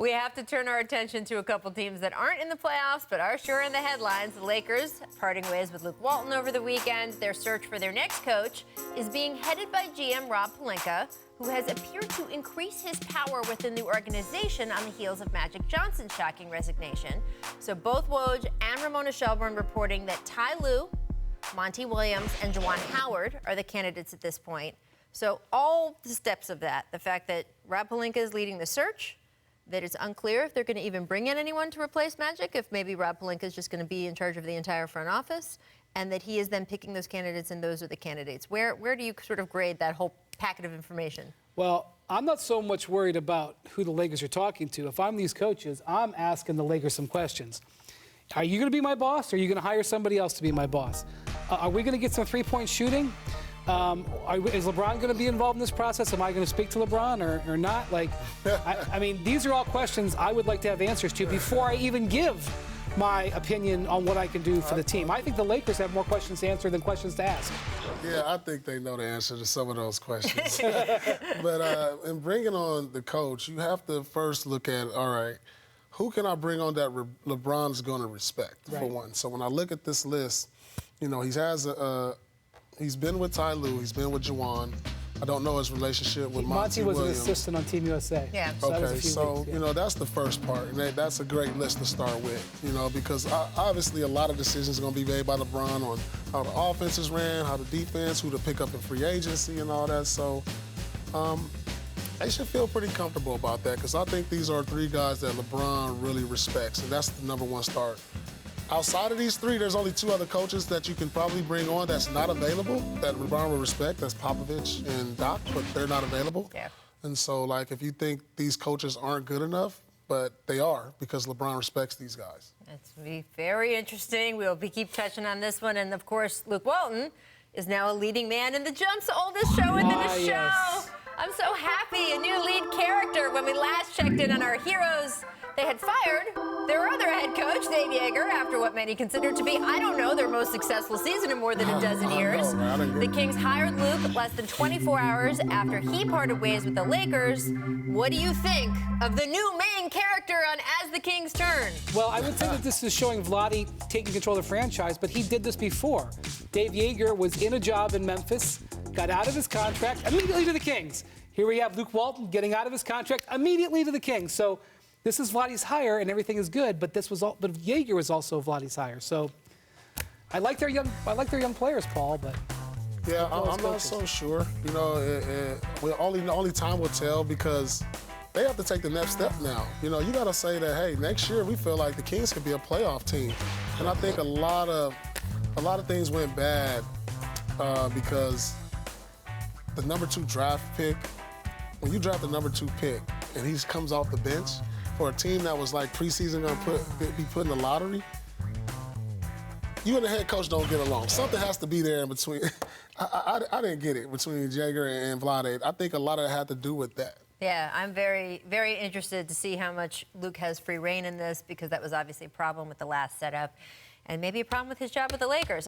We have to turn our attention to a couple teams that aren't in the playoffs but are sure in the headlines. The Lakers parting ways with Luke Walton over the weekend. Their search for their next coach is being headed by GM Rob Pelinka, who has appeared to increase his power within the organization on the heels of Magic Johnson's shocking resignation. So both Woj and Ramona Shelburne reporting that Ty Lue, Monty Williams, and Juwan Howard are the candidates at this point. So all the steps of that, the fact that Rob Pelinka is leading the search, that it's unclear if they're going to even bring in anyone to replace Magic, if maybe Rob Pelinka is just going to be in charge of the entire front office, and that he is then picking those candidates, and those are the candidates. Where do you sort of grade that whole packet of information? Well, I'm not so much worried about who the Lakers are talking to. If I'm these coaches, I'm asking the Lakers some questions. Are you going to be my boss, or are you going to hire somebody else to be my boss? Are we going to get some three-point shooting? Is LeBron going to be involved in this process? Am I going to speak to LeBron or not? Like, I mean, these are all questions I would like to have answers to before I even give my opinion on what I can do for the team. I think the Lakers have more questions to answer than questions to ask. Yeah, I think they know the answer to some of those questions. But in bringing on the coach, you have to first look at, all right, who can I bring on that LeBron's going to respect, for one? So when I look at this list, you know, he's been with Ty Lue, he's been with Juwan. I don't know his relationship with Monty Williams. Monty was an assistant on Team USA. Yeah. Okay, so, you know, that's the first part, and that's a great list to start with, you know, because obviously a lot of decisions are going to be made by LeBron on how the offense is ran, how the defense, who to pick up in free agency and all that. So they should feel pretty comfortable about that, because I think these are three guys that LeBron really respects, and that's the number one start. Outside of these three, there's only two other coaches that you can probably bring on that's not available, that LeBron will respect. That's Popovich and Doc, but they're not available. Yeah. And so, like, if you think these coaches aren't good enough, but they are, because LeBron respects these guys. It's going to be very interesting. We'll keep touching on this one. And, of course, Luke Walton is now a leading man in the Jump's oldest show within a show. Yes. I'm so happy. A new lead character. When we last checked in on our heroes, they had fired their other head coach, Dave Joerger, after what many considered to be, I don't know, their most successful season in more than a dozen years. The Kings hired Luke less than 24 hours after he parted ways with the Lakers. What do you think of the new main character on As the Kings Turn? Well, I would say that this is showing Vlade taking control of the franchise, but he did this before. Dave Joerger was in a job in Memphis, got out of his contract, immediately to the Kings. Here we have Luke Walton getting out of his contract, immediately to the Kings. So this is Vlade's hire, and everything is good. But Joerger was also Vlade's hire. So I like their young players, Paul. But yeah, I'm not so sure. You know, only time will tell, because they have to take the next step now. You know, you got to say that, hey, next year we feel like the Kings could be a playoff team, and I think a lot of things went bad because the number 2 draft pick. When you draft the number 2 pick and he comes off the bench for a team that was like preseason going to be put in the lottery, you and the head coach don't get along. Something has to be there in between. I didn't get it between Joerger and Vlade. I think a lot of it had to do with that. Yeah, I'm very, very interested to see how much Luke has free reign in this, because that was obviously a problem with the last setup, and maybe a problem with his job with the Lakers.